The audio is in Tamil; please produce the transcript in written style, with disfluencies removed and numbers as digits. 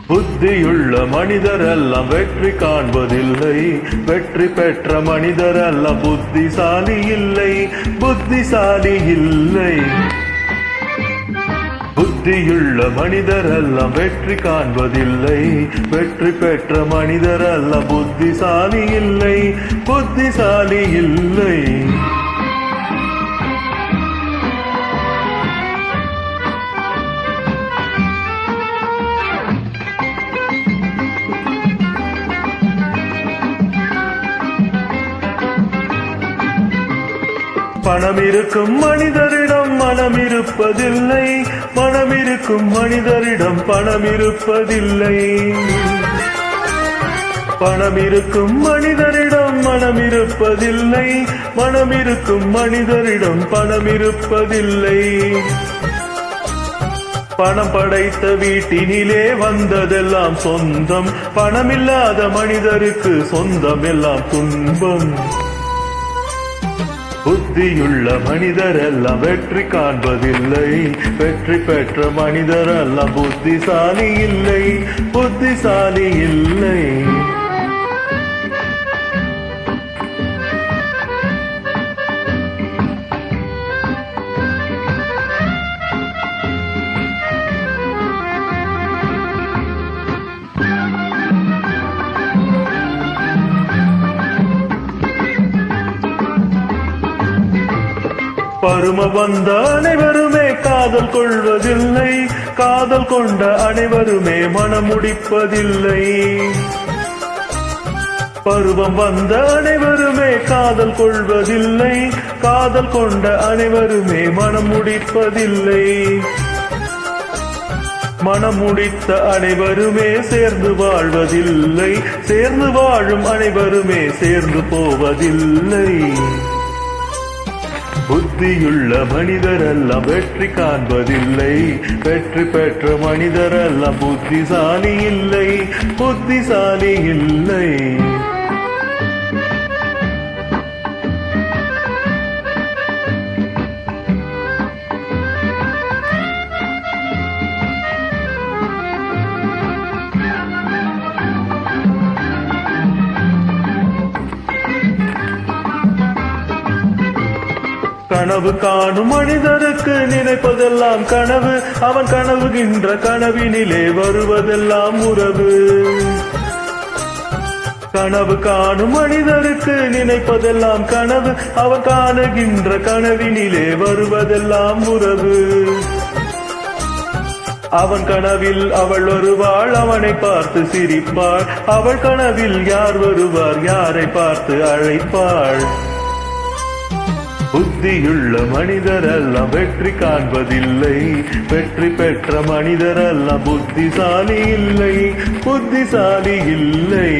புத்தியுள்ள மனிதரெல்லாம் வெற்றி காண்பதில்லை, வெற்றி பெற்ற மனிதரெல்லாம் புத்திசாலி இல்லை, புத்திசாலி இல்லை. புத்தியுள்ள மனிதரெல்லாம் வெற்றி காண்பதில்லை, வெற்றி பெற்ற மனிதரெல்லாம் புத்திசாலி இல்லை, புத்திசாலி இல்லை. பணம் இருக்கும் மனிதரிடம் மனம் இருப்பதில்லை, மனம் இருக்கும் மனிதரிடம் பணம் இருப்பதில்லை. பணம் இருக்கும் மனிதரிடம் மனம் இருப்பதில்லை, மனம் இருக்கும் மனிதரிடம் பணம் இருப்பதில்லை. பணம் படைத்த வீட்டினிலே வந்ததெல்லாம் சொந்தம், பணமில்லாத மனிதருக்கு சொந்தம் எல்லாம் துன்பம். புத்தியுள்ள மனிதரெல்லாம் வெற்றி காண்பதில்லை, வெற்றி பெற்ற மனிதரெல்லாம் புத்திசாலி இல்லை, புத்திசாலி இல்லை. பரும வந்த அனைவருமே காதல் கொள்வதில்லை, காதல் கொண்ட அனைவருமே மனம் முடிப்பதில்லை. பருவம் வந்த அனைவருமே காதல் கொள்வதில்லை, காதல் கொண்ட அனைவருமே மனம் முடிப்பதில்லை. மனம் முடித்த அனைவருமே சேர்ந்து வாழ்வதில்லை, சேர்ந்து வாழும் அனைவருமே சேர்ந்து போவதில்லை. புத்தியுள்ள மனிதரெல்லாம் வெற்றி காண்பதில்லை, வெற்றி பெற்ற மனிதரெல்லாம் புத்திசாலி இல்லை, புத்திசாலி இல்லை. கனவு காணும் மனிதருக்கு நினைப்பதெல்லாம் கனவு, அவன் கனவுகின்ற கனவினிலே வருவதெல்லாம் உறவு. கனவு காணும் மனிதருக்கு நினைப்பதெல்லாம் கனவு, அவன் காணுகின்ற கனவினிலே வருவதெல்லாம் உறவு. அவன் கனவில் அவள் வருவாள், அவனை பார்த்து சிரிப்பாள், அவள் கனவில் யார் வருவார், யாரை பார்த்து அழைப்பாள். புத்தியுள்ள மனிதரெல்லாம் வெற்றி காண்பதில்லை, வெற்றி பெற்ற மனிதரெல்லாம் புத்திசாலி இல்லை, புத்திசாலி இல்லை.